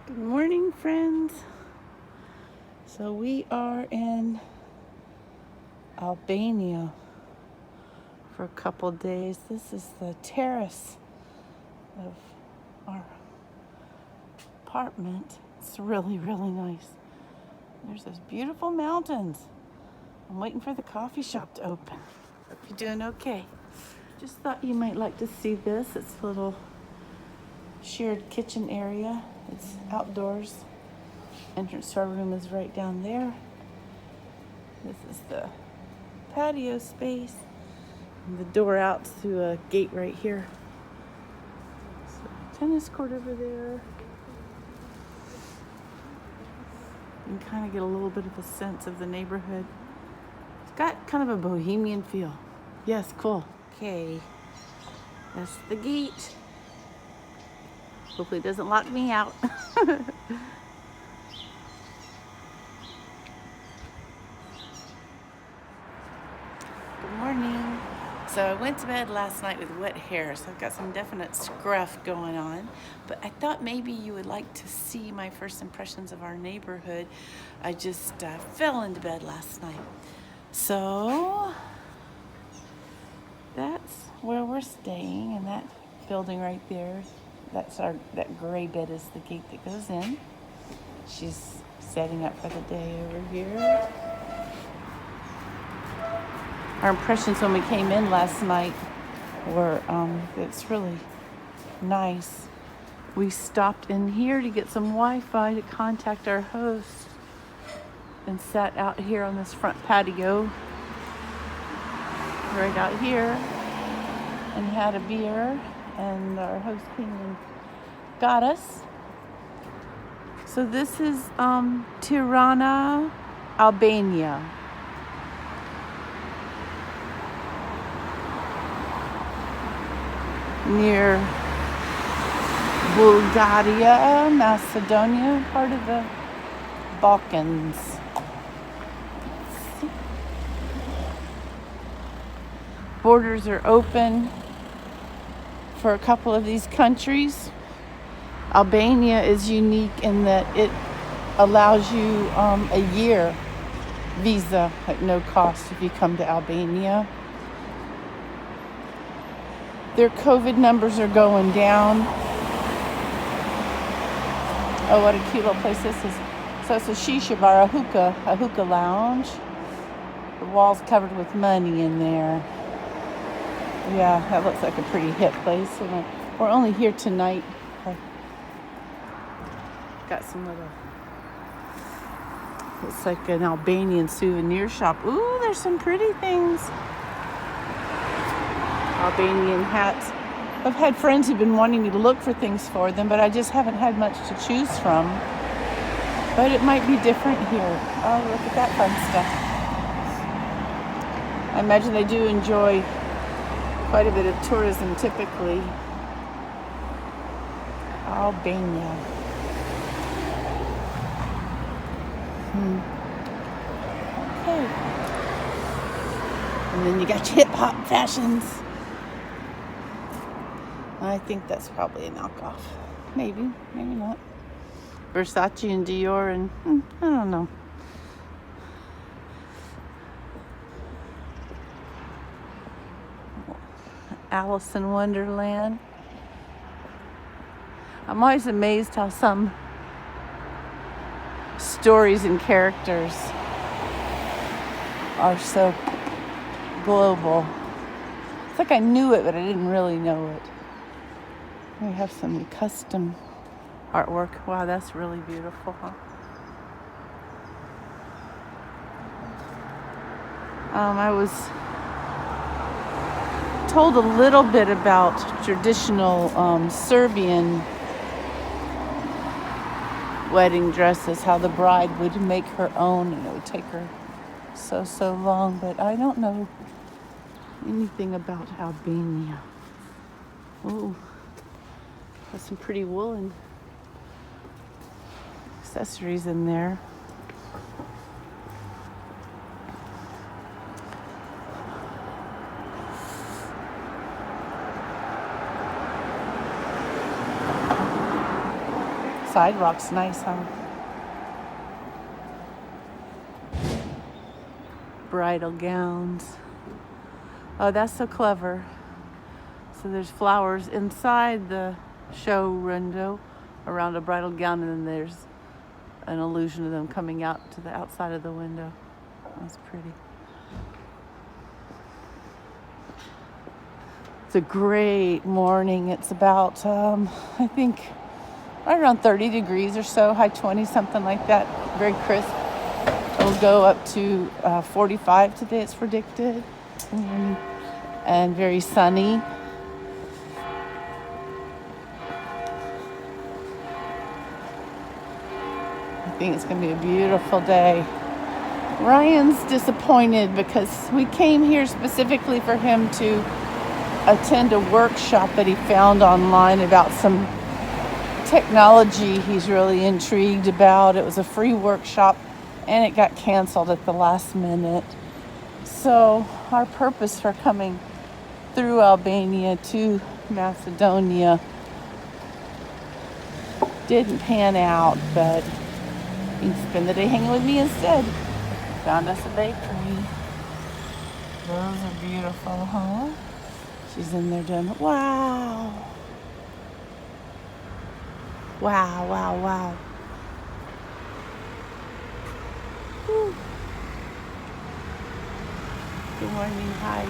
Good morning, friends. So we are in Albania for a couple days. This is the terrace of our apartment. It's really, really nice. There's those beautiful mountains. I'm waiting for the coffee shop to open. Hope you're doing okay. Just thought you might like to see this. It's a little shared kitchen area. It's outdoors. Entrance to our room is right down there. This is the patio space. And the door out through a gate right here. So, tennis court over there. You can kind of get a little bit of a sense of the neighborhood. It's got kind of a bohemian feel. Yes, cool. Okay, that's the gate. Hopefully it doesn't lock me out. Good morning. So I went to bed last night with wet hair, so I've got some definite scruff going on. But I thought maybe you would like to see my first impressions of our neighborhood. I just fell into bed last night. So that's where we're staying, in that building right there. That gray bed is the gate that goes in. She's setting up for the day over here. Our impressions when we came in last night were it's really nice. We stopped in here to get some Wi-Fi to contact our host and sat out here on this front patio right out here and had a beer, and our host came and got us. So this is Tirana, Albania. Near Bulgaria, Macedonia, part of the Balkans. Borders are open for a couple of these countries. Albania is unique in that it allows you a year visa at no cost if you come to Albania. Their COVID numbers are going down. Oh, what a cute little place this is. So it's a shisha bar, a hookah lounge. The wall's covered with money in there. Yeah, that looks like a pretty hip place. We're only here tonight. Got some little, it's like an Albanian souvenir shop. Ooh, there's some pretty things. Albanian hats. I've had friends who've been wanting me to look for things for them, but I just haven't had much to choose from. But it might be different here. Oh, look at that fun stuff. I imagine they do enjoy quite a bit of tourism typically. Albania. Okay. And then you got your hip-hop fashions. I think that's probably a knockoff. Maybe, maybe not. Versace and Dior and I don't know. Alice in Wonderland. I'm always amazed how some stories and characters are so global. It's like I knew it, but I didn't really know it. We have some custom artwork. Wow, that's really beautiful, huh? I was told a little bit about traditional Serbian wedding dresses, how the bride would make her own, and it would take her so long, but I don't know anything about Albania. Ooh, there's some pretty woolen accessories in there. sidewalk's nice, huh? Bridal gowns. Oh, that's so clever. So there's flowers inside the show window around a bridal gown, and then there's an illusion of them coming out to the outside of the window. That's pretty. It's a great morning. It's about, I think, right around 30 degrees or so, high 20, something like that. Very crisp. It'll go up to 45 today, it's predicted. And very sunny. I think it's going to be a beautiful day. Ryan's disappointed because we came here specifically for him to attend a workshop that he found online about some technology he's really intrigued about. It was a free workshop and it got canceled at the last minute. So our purpose for coming through Albania to Macedonia didn't pan out, but he can spend the day hanging with me instead. Found us a bakery. Those are beautiful, huh? She's in there doing, wow. Wow, wow, wow. Whew. Good morning, hi.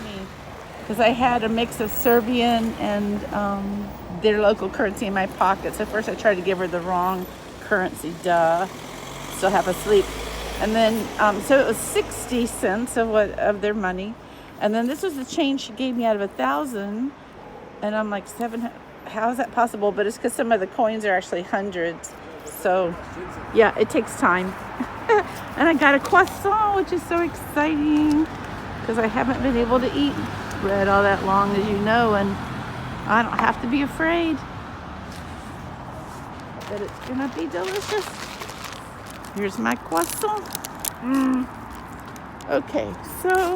Me. Because I had a mix of Serbian and their local currency in my pockets. At first I tried to give her the wrong currency, duh. Still half asleep. And then, so it was 60 cents of their money. And then this was the change she gave me out of 1,000. And I'm like, how is that possible? But it's because some of the coins are actually hundreds. So, yeah, it takes time. And I got a croissant, which is so exciting. Because I haven't been able to eat bread all that long, as you know. And I don't have to be afraid that it's going to be delicious. Here's my croissant. Okay, so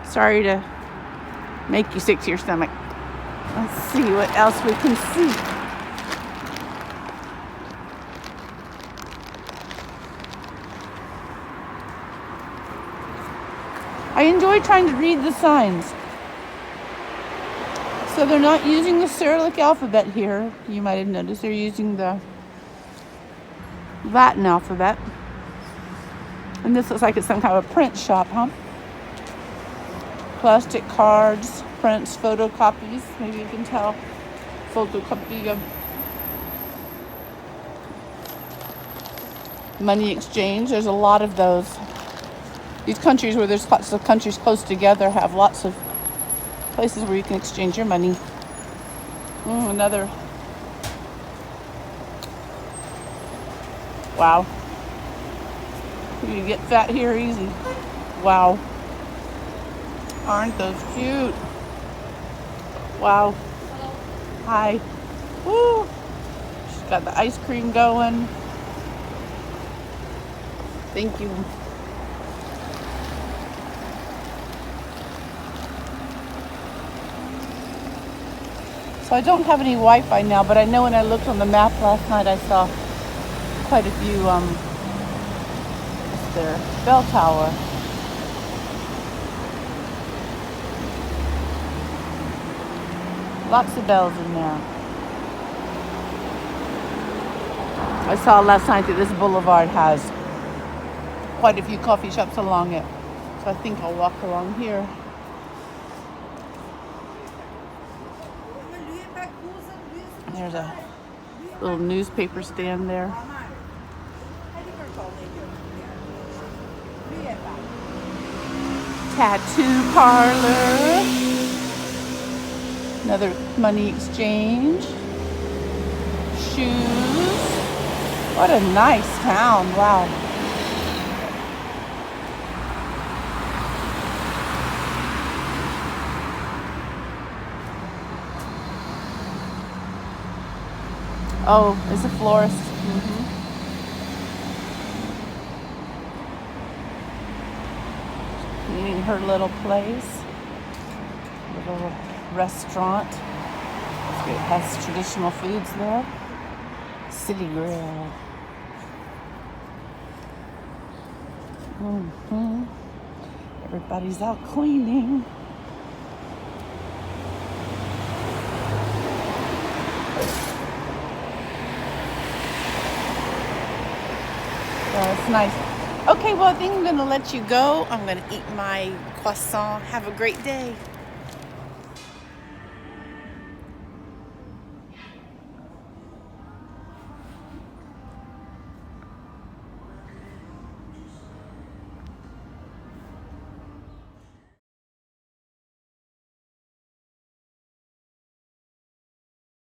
sorry to make you sick to your stomach. Let's see what else we can see. I enjoy trying to read the signs. So they're not using the Cyrillic alphabet here. You might have noticed they're using the Latin alphabet. And this looks like it's some kind of a print shop, huh? Plastic cards, prints, photocopies. Maybe you can tell. Photocopy of money exchange. There's a lot of those. These countries where there's lots of countries close together have lots of places where you can exchange your money. Another. Wow. You get fat here easy. Wow. Aren't those cute? Wow. Hi. Woo. She's got the ice cream going. Thank you. So I don't have any Wi-Fi now, but I know when I looked on the map last night, I saw quite a few, what's there? Bell tower. Lots of bells in there. I saw last night that this boulevard has quite a few coffee shops along it. So I think I'll walk along here. There's a little newspaper stand there. Tattoo parlor. Another money exchange. Shoes. What a nice town. Wow. Oh, it's a florist. Cleaning her little place. Little restaurant. It has traditional foods there. City Grill. Everybody's out cleaning. Oh, it's nice. Okay, well, I think I'm going to let you go. I'm going to eat my croissant. Have a great day.